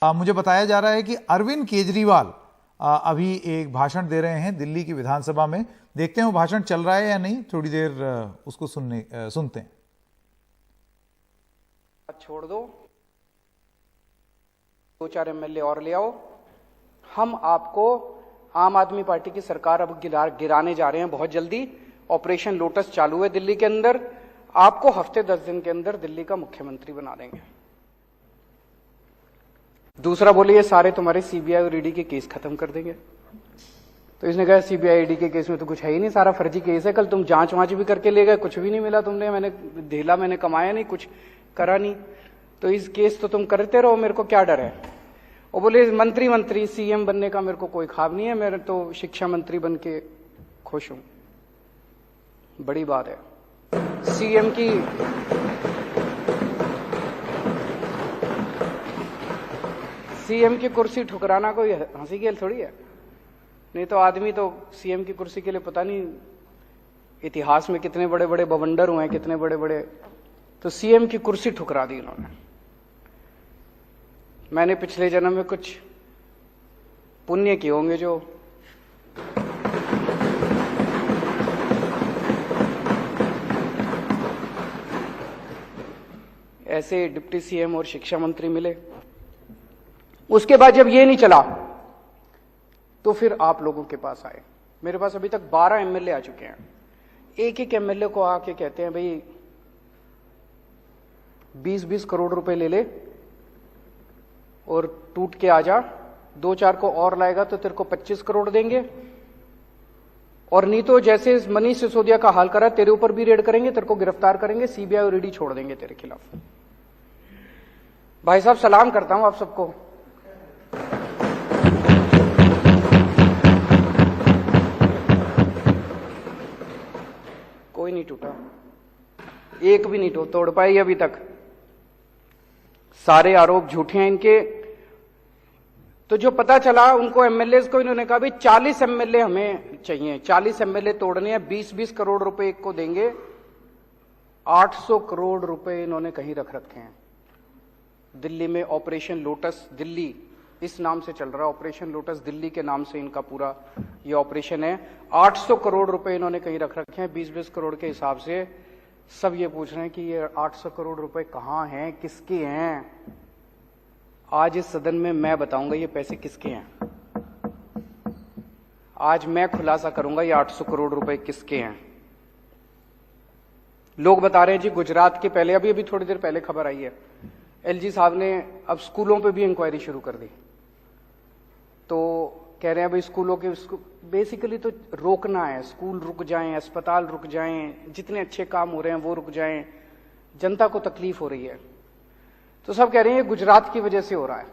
मुझे बताया जा रहा है कि अरविंद केजरीवाल अभी एक भाषण दे रहे हैं दिल्ली की विधानसभा में। देखते हैं वो भाषण चल रहा है या नहीं, थोड़ी देर उसको सुनते हैं। छोड़ दो, 2-4 एमएलए और ले आओ। हम आपको आम आदमी पार्टी की सरकार अब गिराने जा रहे हैं बहुत जल्दी। ऑपरेशन लोटस चालू है दिल्ली के अंदर। आपको हफ्ते 10 दिन के अंदर दिल्ली का मुख्यमंत्री बना देंगे। दूसरा बोले ये सारे तुम्हारे सीबीआई और ईडी के केस खत्म कर देंगे। तो इसने कहा सीबीआई ईडी के केस में तो कुछ है ही नहीं, सारा फर्जी केस है। कल तुम जांच वांच भी करके ले गए, कुछ भी नहीं मिला तुमने, मैंने कमाया नहीं, कुछ करा नहीं। तो इस केस तो तुम करते रहो, मेरे को क्या डर है। और बोले मंत्री सीएम बनने का मेरे को कोई ख्वाब नहीं है, मेरे तो शिक्षा मंत्री बन के खुश हूं। बड़ी बात है। सीएम की कुर्सी ठुकराना कोई हंसी खेल थोड़ी है। नहीं तो आदमी तो सीएम की कुर्सी के लिए पता नहीं इतिहास में कितने बड़े बड़े बवंडर हुए हैं, कितने बड़े बड़े। तो सीएम की कुर्सी ठुकरा दी इन्होंने। मैंने पिछले जन्म में कुछ पुण्य किए होंगे जो ऐसे डिप्टी सीएम और शिक्षा मंत्री मिले। उसके बाद जब ये नहीं चला तो फिर आप लोगों के पास आए। मेरे पास अभी तक 12 एमएलए आ चुके हैं। एक एक एमएलए को आके कहते हैं भाई 20-20 करोड़ रुपए ले ले और टूट के आ जा, 2-4 को और लाएगा तो तेरे को 25 करोड़ देंगे, और नहीं तो जैसे मनीष सिसोदिया का हाल करा तेरे ऊपर भी रेड करेंगे, तेरे को गिरफ्तार करेंगे, सीबीआई और ईडी छोड़ देंगे तेरे खिलाफ। भाई साहब सलाम करता हूं आप सबको। कोई नहीं टूटा, एक भी नहीं तोड़ पाई अभी तक। सारे आरोप झूठे हैं इनके। तो जो पता चला उनको एमएलए को इन्होंने कहा भाई 40 एमएलए हमें चाहिए, 40 एमएलए तोड़ने हैं, 20-20 करोड़ रुपए एक को देंगे। 800 करोड़ रुपए इन्होंने कहीं रख रखे हैं दिल्ली में। ऑपरेशन लोटस दिल्ली इस नाम से चल रहा है, ऑपरेशन लोटस दिल्ली के नाम से इनका पूरा ये ऑपरेशन है। 800 करोड़ रुपए इन्होंने कहीं रख रखे हैं 20-20 करोड़ के हिसाब से। सब ये पूछ रहे हैं कि ये 800 करोड़ रुपए कहां हैं, किसके हैं। आज इस सदन में मैं बताऊंगा ये पैसे किसके हैं। आज मैं खुलासा करूंगा ये 800 करोड़ रुपए किसके हैं। लोग बता रहे हैं जी गुजरात के, पहले अभी थोड़ी देर पहले खबर आई है, एलजी साहब ने अब स्कूलों पे भी इंक्वायरी शुरू कर दी। तो कह रहे हैं भाई स्कूलों के बेसिकली तो रोकना है, स्कूल रुक जाएं, अस्पताल रुक जाएं, जितने अच्छे काम हो रहे हैं वो रुक जाएं, जनता को तकलीफ हो रही है। तो सब कह रहे हैं ये गुजरात की वजह से हो रहा है।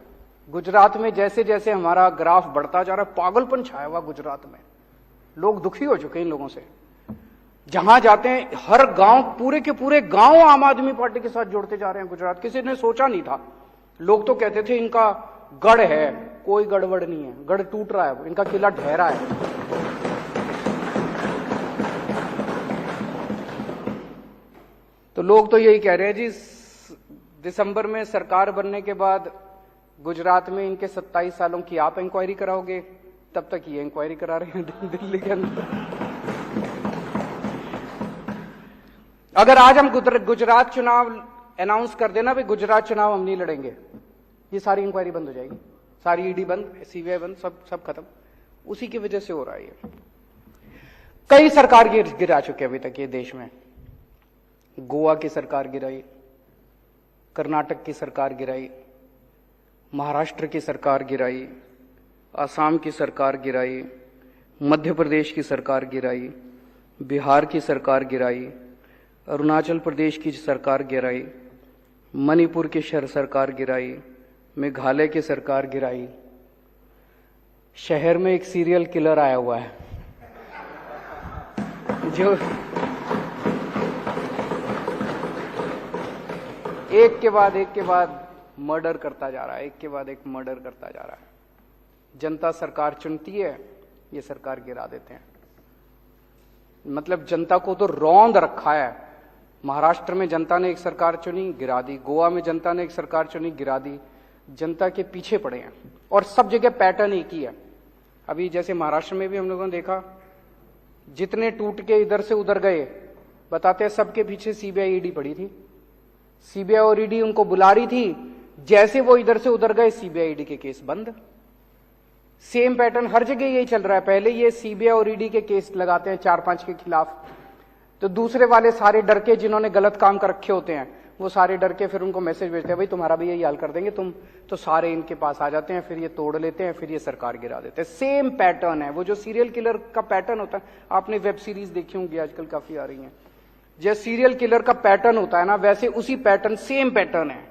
गुजरात में जैसे जैसे हमारा ग्राफ बढ़ता जा रहा है, पागलपन छाया हुआ गुजरात में। लोग दुखी हो चुके हैं इन लोगों से। जहां जाते हैं हर गांव, पूरे के पूरे गांव आम आदमी पार्टी के साथ जोड़ते जा रहे हैं गुजरात। किसी ने सोचा नहीं था। लोग तो कहते थे इनका गढ़ है, कोई गड़बड़ नहीं है, गढ़ टूट रहा है, इनका किला ढहरा है। तो लोग तो यही कह रहे हैं जी दिसंबर में सरकार बनने के बाद गुजरात में इनके 27 सालों की आप इंक्वायरी कराओगे, तब तक ये इंक्वायरी करा रहे हैं दिल्ली के अंदर। अगर आज हम गुजरात चुनाव अनाउंस कर देना भाई गुजरात चुनाव हम नहीं लड़ेंगे, ये सारी इंक्वायरी बंद हो जाएगी, सारी ईडी बंद, सीबीआई बंद, सब खत्म। उसी की वजह से हो रहा है ये। कई सरकार गिरा चुके अभी तक ये देश में। गोवा की सरकार गिराई, कर्नाटक की सरकार गिराई, महाराष्ट्र की सरकार गिराई, असम की सरकार गिराई, मध्य प्रदेश की सरकार गिराई, बिहार की सरकार गिराई, अरुणाचल प्रदेश की सरकार गिराई, मणिपुर की सरकार गिराई, मेघालय की सरकार गिराई। शहर में एक सीरियल किलर आया हुआ है जो एक के बाद मर्डर करता जा रहा है, एक के बाद एक मर्डर करता जा रहा है। जनता सरकार चुनती है, ये सरकार गिरा देते हैं। मतलब जनता को तो रौंद रखा है। महाराष्ट्र में जनता ने एक सरकार चुनी, गिरा दी। गोवा में जनता ने एक सरकार चुनी, गिरा दी। जनता के पीछे पड़े हैं और सब जगह पैटर्न एक ही है। अभी जैसे महाराष्ट्र में भी हम लोगों ने देखा, जितने टूट के इधर से उधर गए, बताते हैं सबके पीछे सीबीआई ईडी पड़ी थी। सीबीआई और ईडी उनको बुला रही थी, जैसे वो इधर से उधर गए सीबीआई ईडी के केस बंद। सेम पैटर्न हर जगह यही चल रहा है। पहले ये सीबीआई और ईडी के केस लगाते हैं 4-5 के खिलाफ, तो दूसरे वाले सारे डर के, जिन्होंने गलत काम कर रखे होते हैं, वो सारे डर के फिर उनको मैसेज भेजते हैं, भाई तुम्हारा भी यही हाल कर देंगे तुम, तो सारे इनके पास आ जाते हैं, फिर ये तोड़ लेते हैं, फिर ये सरकार गिरा देते हैं। सेम पैटर्न है, वो जो सीरियल किलर का पैटर्न होता है, आपने वेब सीरीज देखी होंगी आजकल काफी आ रही है, जैसे सीरियल किलर का पैटर्न होता है ना, वैसे उसी पैटर्न, सेम पैटर्न है।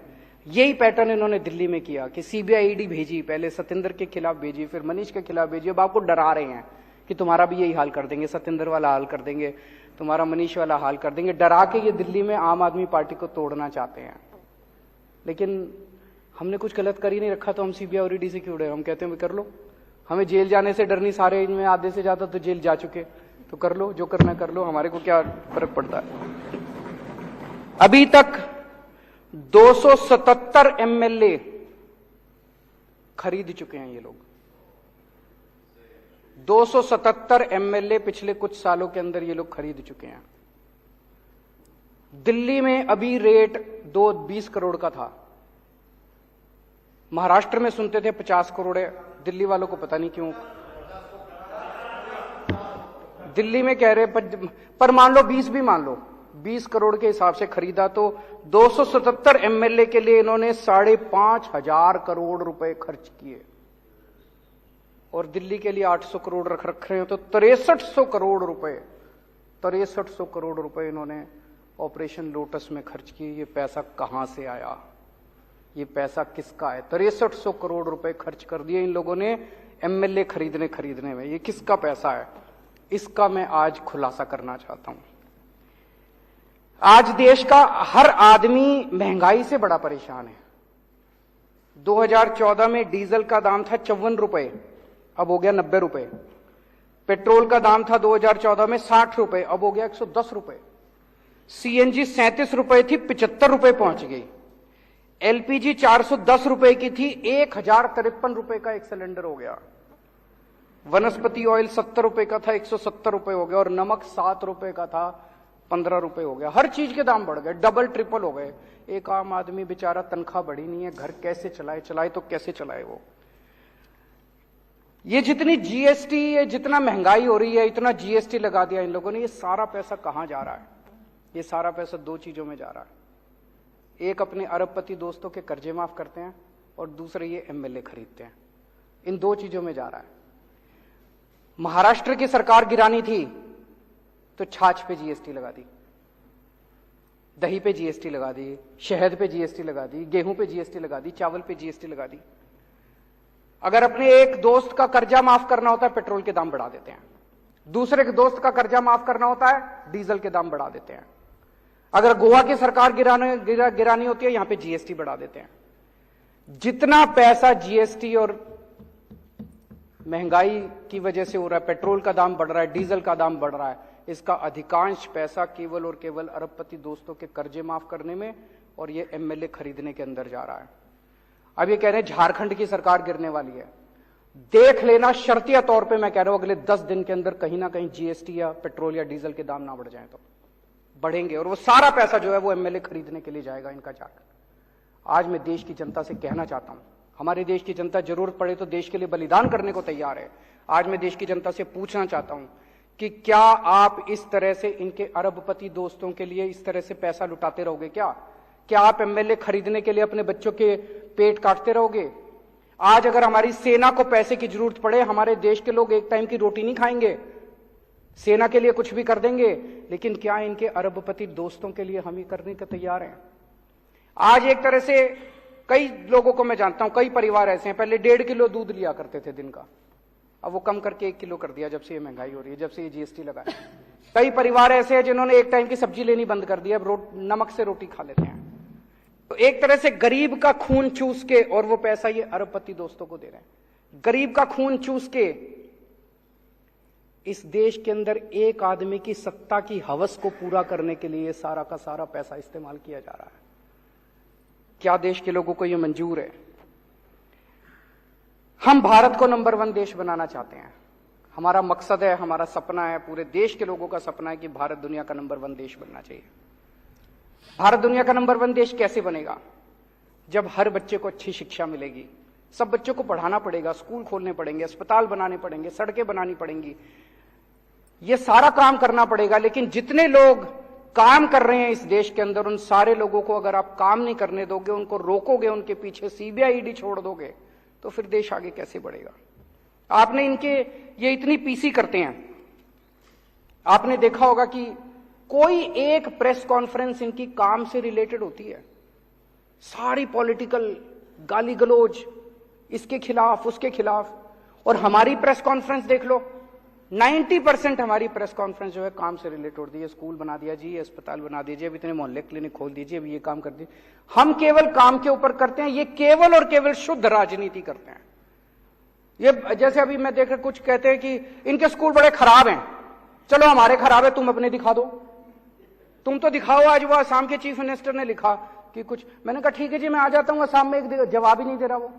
यही पैटर्न इन्होंने दिल्ली में किया कि सीबीआई ईडी भेजी, पहले सत्येंद्र के खिलाफ भेजी, फिर मनीष के खिलाफ भेजी। अब आपको डरा रहे हैं कि तुम्हारा भी यही हाल कर देंगे, सत्येंद्र वाला हाल कर देंगे, तुम्हारा मनीष वाला हाल कर देंगे। डरा के ये दिल्ली में आम आदमी पार्टी को तोड़ना चाहते हैं। लेकिन हमने कुछ गलत कर ही नहीं रखा, तो हम सीबीआई और ईडी से क्यों डरे? हम कहते हैं कर लो, हमें जेल जाने से डर नहीं, सारे इनमें आधे से ज्यादा तो जेल जा चुके, तो कर लो, जो करना कर लो, हमारे को क्या फर्क पड़ता है। अभी तक 277 एमएलए खरीद चुके हैं ये लोग। 277 एमएलए पिछले कुछ सालों के अंदर ये लोग खरीद चुके हैं। दिल्ली में अभी रेट 20 करोड़ का था, महाराष्ट्र में सुनते थे 50 करोड़ है, दिल्ली वालों को पता नहीं क्यों दिल्ली में कह रहे, पर मान लो 20 भी मान लो, 20 करोड़ के हिसाब से खरीदा, तो 277 एमएलए के लिए इन्होंने 5,500 करोड़ रुपए खर्च किए, और दिल्ली के लिए 800 करोड़ रख रहे हो, तो 6300 करोड़ रुपए, 6300 करोड़ रुपए इन्होंने ऑपरेशन लोटस में खर्च किए। ये पैसा कहां से आया? ये पैसा किसका है? 6300 करोड़ रुपए खर्च कर दिए इन लोगों ने एमएलए खरीदने में। ये किसका पैसा है? इसका मैं आज खुलासा करना चाहता हूं। आज देश का हर आदमी महंगाई से बड़ा परेशान है। 2014 में डीजल का दाम था 54 रुपए, अब हो गया 90 रुपए। पेट्रोल का दाम था 2014 में 60 रुपए, अब हो गया 110 रुपए। सीएनजी 37 रुपए थी, 75 रुपए पहुंच गई। एलपीजी 410 रुपए की थी, 1053 रुपए का एक सिलेंडर हो गया। वनस्पति ऑयल 70 रुपए का था, 170 रुपए हो गया। और नमक 7 रुपए का था, 15 रुपए हो गया। हर चीज के दाम बढ़ गए, डबल ट्रिपल हो गए। एक आम आदमी बेचारा, तनख्वाह बढ़ी नहीं है, घर कैसे चलाए तो कैसे चलाए वो? ये जितनी जीएसटी, ये जितना महंगाई हो रही है, इतना जीएसटी लगा दिया इन लोगों ने। ये सारा पैसा कहां जा रहा है? ये सारा पैसा दो चीजों में जा रहा है। एक, अपने अरबपति दोस्तों के कर्जे माफ करते हैं, और दूसरे ये एमएलए खरीदते हैं। इन दो चीजों में जा रहा है। महाराष्ट्र की सरकार गिरानी थी तो छाछ पे जीएसटी लगा दी, दही पे जीएसटी लगा दी, शहद पे जीएसटी लगा दी, गेहूं पे जीएसटी लगा दी, चावल पे जीएसटी लगा दी। अगर अपने एक दोस्त का कर्जा माफ करना होता है, पेट्रोल के दाम बढ़ा देते हैं। दूसरे के दोस्त का कर्जा माफ करना होता है, डीजल के दाम बढ़ा देते हैं। अगर गोवा की सरकार गिरानी होती है, यहां पे जीएसटी बढ़ा देते हैं। जितना पैसा जीएसटी और महंगाई की वजह से हो रहा है, पेट्रोल का दाम बढ़ रहा है, डीजल का दाम बढ़ रहा है, इसका अधिकांश पैसा केवल और केवल अरबपति दोस्तों के कर्जे माफ करने में और ये एमएलए खरीदने के अंदर जा रहा है। अब ये कह रहे हैं झारखंड की सरकार गिरने वाली है। देख लेना, शर्तिया तौर पे मैं कह रहा हूं, अगले 10 दिन के अंदर कहीं ना कहीं जीएसटी या पेट्रोल या डीजल के दाम ना बढ़ जाए तो बढ़ेंगे, और वो सारा पैसा जो है वो एमएलए खरीदने के लिए जाएगा इनका झारखंड। आज मैं देश की जनता से कहना चाहता हूं, हमारे देश की जनता जरूरत पड़े तो देश के लिए बलिदान करने को तैयार है। आज मैं देश की जनता से पूछना चाहता हूं कि क्या आप इस तरह से इनके अरबपति दोस्तों के लिए इस तरह से पैसा लुटाते रहोगे? क्या आप एमएलए खरीदने के लिए अपने बच्चों के पेट काटते रहोगे? आज अगर हमारी सेना को पैसे की जरूरत पड़े, हमारे देश के लोग एक टाइम की रोटी नहीं खाएंगे, सेना के लिए कुछ भी कर देंगे, लेकिन क्या इनके अरबपति दोस्तों के लिए हम ये करने को तैयार हैं? आज एक तरह से कई लोगों को मैं जानता हूं, कई परिवार ऐसे हैं, पहले 1.5 किलो दूध लिया करते थे दिन का, अब वो कम करके 1 किलो कर दिया जब से ये महंगाई हो रही है, जब से ये जीएसटी लगा है। कई परिवार ऐसे हैं जिन्होंने एक टाइम की सब्जी लेनी बंद कर दी, अब नमक से रोटी खा लेते हैं। तो एक तरह से गरीब का खून चूस के, और वो पैसा ये अरबपति दोस्तों को दे रहे हैं। गरीब का खून चूस के इस देश के अंदर एक आदमी की सत्ता की हवस को पूरा करने के लिए सारा का सारा पैसा इस्तेमाल किया जा रहा है। क्या देश के लोगों को यह मंजूर है? हम भारत को नंबर 1 देश बनाना चाहते हैं। हमारा मकसद है, हमारा सपना है, पूरे देश के लोगों का सपना है कि भारत दुनिया का नंबर 1 देश बनना चाहिए। भारत दुनिया का नंबर 1 देश कैसे बनेगा? जब हर बच्चे को अच्छी शिक्षा मिलेगी। सब बच्चों को पढ़ाना पड़ेगा, स्कूल खोलने पड़ेंगे, अस्पताल बनाने पड़ेंगे, सड़कें बनानी पड़ेंगी, ये सारा काम करना पड़ेगा। लेकिन जितने लोग काम कर रहे हैं इस देश के अंदर, उन सारे लोगों को अगर आप काम नहीं करने दोगे, उनको रोकोगे, उनके पीछे सीबीआई ईडी छोड़ दोगे, तो फिर देश आगे कैसे बढ़ेगा? आपने इनके ये इतनी पीसी करते हैं, आपने देखा होगा कि कोई एक प्रेस कॉन्फ्रेंस इनकी काम से रिलेटेड होती है। सारी पॉलिटिकल गाली गलौज, इसके खिलाफ उसके खिलाफ। और हमारी प्रेस कॉन्फ्रेंस देख लो, 90% हमारी प्रेस कॉन्फ्रेंस जो है काम से रिलेटेड होती है। स्कूल बना दिया जी, अस्पताल बना दीजिए, अब इतने मोहल्ले क्लिनिक खोल दीजिए, अब ये काम कर दीजिए। हम केवल काम के ऊपर करते हैं। ये केवल और केवल शुद्ध राजनीति करते हैं। ये जैसे अभी मैं देख कुछ कहते हैं कि इनके स्कूल बड़े खराब हैं, चलो हमारे खराब है, तुम अपने दिखा दो, तुम तो दिखाओ। आज वो असम के चीफ मिनिस्टर ने लिखा कि कुछ, मैंने कहा ठीक है जी मैं आ जाता हूं असम में, एक जवाब ही नहीं दे रहा वो।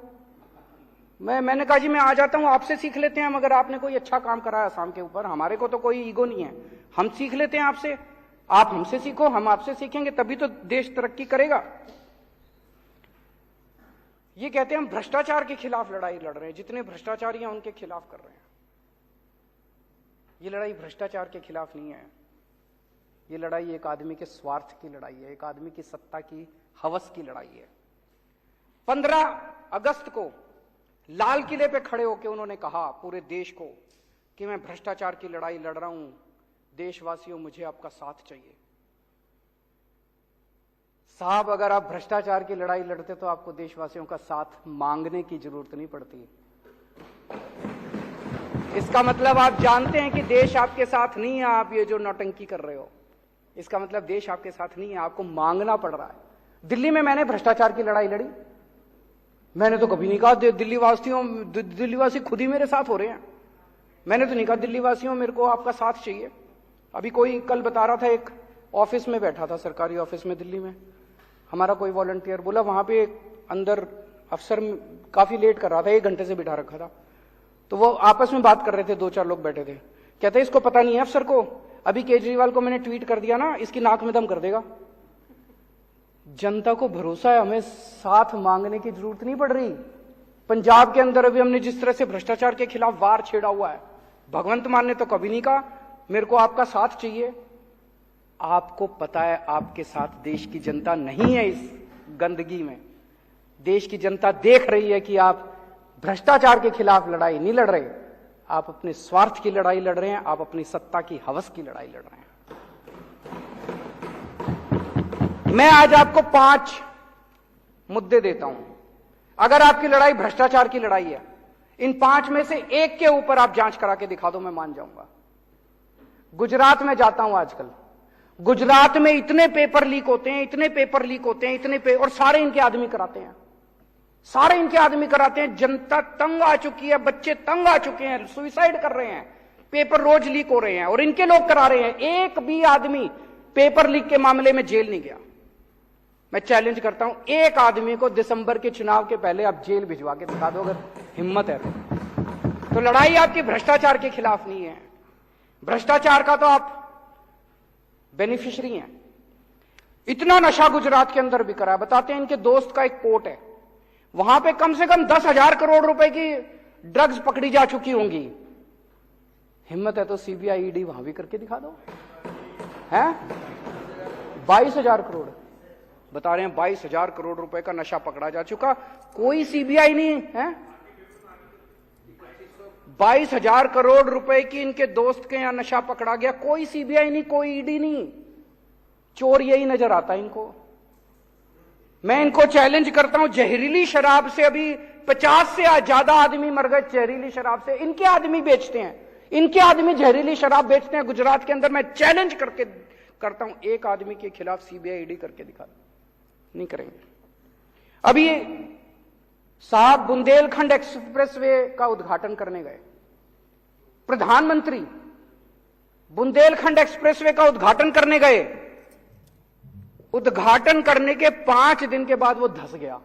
मैंने कहा जी मैं आ जाता हूं, आपसे सीख लेते हैं, मगर आपने कोई अच्छा काम करा है असम के ऊपर, हमारे को तो कोई ईगो नहीं है, हम सीख लेते हैं आपसे, आप हमसे सीखो, हम आपसे सीखेंगे, तभी तो देश तरक्की करेगा। ये कहते हैं हम भ्रष्टाचार के खिलाफ लड़ाई लड़ रहे हैं, जितने भ्रष्टाचारी हैं उनके खिलाफ कर रहे हैं। ये लड़ाई भ्रष्टाचार के खिलाफ नहीं है, ये लड़ाई एक आदमी के स्वार्थ की लड़ाई है, एक आदमी की सत्ता की हवस की लड़ाई है। 15 अगस्त को लाल किले पे खड़े होकर उन्होंने कहा पूरे देश को कि मैं भ्रष्टाचार की लड़ाई लड़ रहा हूं, देशवासियों मुझे आपका साथ चाहिए। साहब अगर आप भ्रष्टाचार की लड़ाई लड़ते तो आपको देशवासियों का साथ मांगने की जरूरत नहीं पड़ती। इसका मतलब आप जानते हैं कि देश आपके साथ नहीं है, आप ये जो नौटंकी कर रहे हो, इसका मतलब देश आपके साथ नहीं है, आपको मांगना पड़ रहा है। दिल्ली में मैंने भ्रष्टाचार की लड़ाई लड़ी, मैंने तो कभी नहीं कहा दिल्लीवासी खुद ही मेरे साथ हो रहे हैं, मैंने तो नहीं कहा दिल्लीवासियों मेरे को आपका साथ चाहिए। अभी कोई कल बता रहा था, एक ऑफिस में बैठा था, सरकारी ऑफिस में दिल्ली में, हमारा कोई वॉलंटियर बोला वहां पे अंदर अफसर काफी लेट कर रहा था, 1 घंटे से बिठा रखा था, तो वो आपस में बात कर रहे थे, 2-4 लोग बैठे थे। कहते इसको पता नहीं है अफसर को, अभी केजरीवाल को मैंने ट्वीट कर दिया ना, इसकी नाक में दम कर देगा। जनता को भरोसा है, हमें साथ मांगने की जरूरत नहीं पड़ रही। पंजाब के अंदर अभी हमने जिस तरह से भ्रष्टाचार के खिलाफ वार छेड़ा हुआ है, भगवंत मान ने तो कभी नहीं कहा मेरे को आपका साथ चाहिए। आपको पता है आपके साथ देश की जनता नहीं है। इस गंदगी में देश की जनता देख रही है कि आप भ्रष्टाचार के खिलाफ लड़ाई नहीं लड़ रहे, आप अपने स्वार्थ की लड़ाई लड़ रहे हैं, आप अपनी सत्ता की हवस की लड़ाई लड़ रहे हैं। मैं आज आपको 5 मुद्दे देता हूं। अगर आपकी लड़ाई भ्रष्टाचार की लड़ाई है, इन 5 में से एक के ऊपर आप जांच करा के दिखा दो, मैं मान जाऊंगा। गुजरात में जाता हूं आजकल, गुजरात में इतने पेपर लीक होते हैं, इतने पेपर लीक होते हैं, और सारे इनके आदमी कराते हैं, सारे इनके आदमी कराते हैं। जनता तंग आ चुकी है, बच्चे तंग आ चुके हैं, सुसाइड कर रहे हैं, पेपर रोज लीक हो रहे हैं और इनके लोग करा रहे हैं। एक भी आदमी पेपर लीक के मामले में जेल नहीं गया। मैं चैलेंज करता हूं, एक आदमी को दिसंबर के चुनाव के पहले आप जेल भिजवा के दिखा दो, अगर हिम्मत है तो लड़ाई आपकी भ्रष्टाचार के खिलाफ नहीं है, भ्रष्टाचार का तो आप बेनिफिशियरी हैं। इतना नशा गुजरात के अंदर बिक रहा है। बताते हैं, इनके दोस्त का एक कोर्ट है, वहां पे कम से कम 10,000 करोड़ रुपए की ड्रग्स पकड़ी जा चुकी होंगी। हिम्मत है तो सीबीआई ईडी वहां भी करके दिखा दो। हैं 22,000 करोड़ बता रहे हैं, 22,000 करोड़ रुपए का नशा पकड़ा जा चुका, कोई सीबीआई नहीं है। 22,000 करोड़ रुपए की इनके दोस्त के यहां नशा पकड़ा गया, कोई सीबीआई नहीं, कोई ईडी नहीं। चोर यही नजर आता है इनको। मैं इनको चैलेंज करता हूं, जहरीली शराब से अभी 50 से ज्यादा आदमी मर गए जहरीली शराब से। इनके आदमी बेचते हैं, इनके आदमी जहरीली शराब बेचते हैं गुजरात के अंदर। मैं चैलेंज करके करता हूं, एक आदमी के खिलाफ सीबीआई ईडी करके दिखा दो, नहीं करेंगे। अभी साहब बुंदेलखंड एक्सप्रेसवे का उद्घाटन करने गए, प्रधानमंत्री बुंदेलखंड एक्सप्रेसवे का उद्घाटन करने गए, उद्घाटन करने के 5 दिन के बाद वो धंस गया।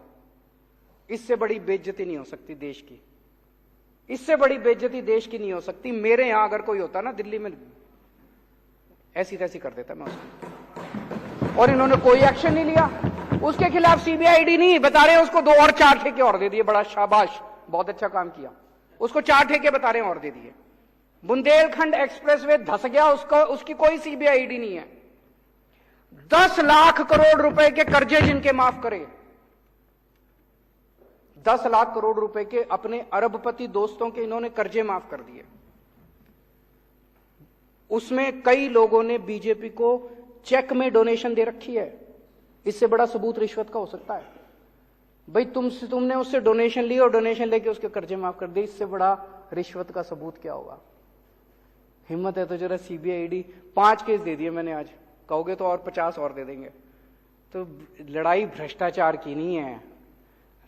इससे बड़ी बेइज्जती नहीं हो सकती देश की। इससे बड़ी बेइज्जती देश की नहीं हो सकती। मेरे यहां अगर कोई होता ना दिल्ली में, ऐसी तैसी कर देता मैं उसको, और इन्होंने कोई एक्शन नहीं लिया। उसके खिलाफ सीबीआईडी नहीं, बता रहे हैं उसको 2 और 4 ठेके और दे दिए। बड़ा शाबाश, बहुत अच्छा काम किया। उसको 4 ठेके बता रहे हैं और दे दिए। बुंदेलखंड एक्सप्रेसवे धस गया, उसकी कोई सीबीआईडी नहीं है। 10 लाख करोड़ रुपए के कर्जे जिनके माफ करे, 10 लाख करोड़ रुपए के अपने अरबपति दोस्तों के इन्होंने कर्जे माफ कर दिए। उसमें कई लोगों ने बीजेपी को चेक में डोनेशन दे रखी है। इससे बड़ा सबूत रिश्वत का हो सकता है? भाई तुमने उससे डोनेशन ली और डोनेशन लेके उसके कर्जे माफ कर दिए, इससे बड़ा रिश्वत का सबूत क्या होगा? हिम्मत है तो जरा सीबीआईडी। 5 केस दे दिए मैंने आज, कहोगे तो और 50 और दे देंगे। तो लड़ाई भ्रष्टाचार की नहीं है,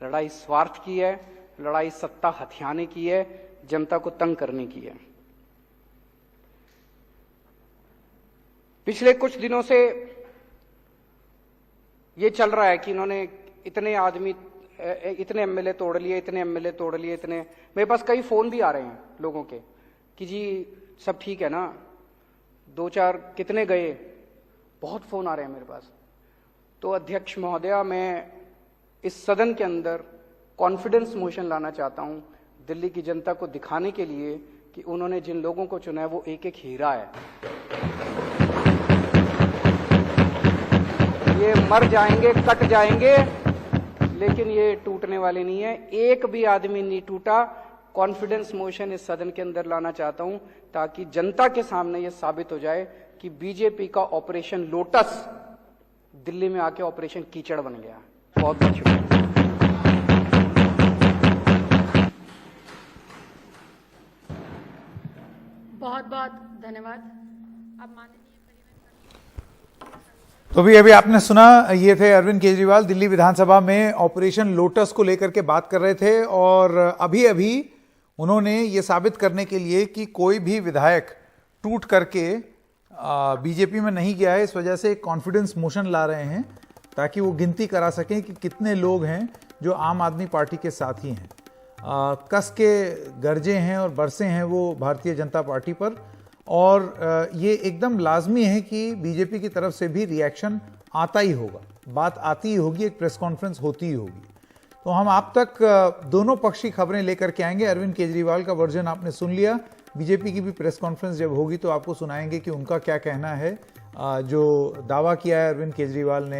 लड़ाई स्वार्थ की है, लड़ाई सत्ता हथियाने की है, जनता को तंग करने की है। पिछले कुछ दिनों से ये चल रहा है कि इन्होंने इतने आदमी, इतने एमएलए तोड़ लिए, इतने एमएलए तोड़ लिए, इतने। मेरे पास कई फोन भी आ रहे हैं लोगों के कि जी सब ठीक है ना, 2-4 कितने गए, बहुत फोन आ रहे हैं मेरे पास। तो अध्यक्ष महोदया, मैं इस सदन के अंदर कॉन्फिडेंस मोशन लाना चाहता हूं दिल्ली की जनता को दिखाने के लिए कि उन्होंने जिन लोगों को चुना है वो एक एक हीरा है। ये मर जाएंगे, कट जाएंगे, लेकिन ये टूटने वाले नहीं है। एक भी आदमी नहीं टूटा। कॉन्फिडेंस मोशन इस सदन के अंदर लाना चाहता हूं ताकि जनता के सामने ये साबित हो जाए कि बीजेपी का ऑपरेशन लोटस दिल्ली में आके ऑपरेशन कीचड़ बन गया। बहुत बहुत शुक्रिया। बहुत बहुत धन्यवाद। अब माननीय तो अभी आपने सुना, ये थे अरविंद केजरीवाल दिल्ली विधानसभा में ऑपरेशन लोटस को लेकर के बात कर रहे थे। और अभी अभी उन्होंने ये साबित करने के लिए कि कोई भी विधायक टूट करके बीजेपी में नहीं गया है, इस वजह से एक कॉन्फिडेंस मोशन ला रहे हैं ताकि वो गिनती करा सकें कि कितने लोग हैं जो आम आदमी पार्टी के साथ ही हैं। कस के गरजे हैं और बरसे हैं वो भारतीय जनता पार्टी पर। और ये एकदम लाजमी है कि बीजेपी की तरफ से भी रिएक्शन आता ही होगा, बात आती ही होगी, एक प्रेस कॉन्फ्रेंस होती ही होगी। तो हम आप तक दोनों पक्ष की खबरें लेकर के आएंगे। अरविंद केजरीवाल का वर्जन आपने सुन लिया, बीजेपी की भी प्रेस कॉन्फ्रेंस जब होगी तो आपको सुनाएंगे कि उनका क्या कहना है। जो दावा किया है अरविंद केजरीवाल ने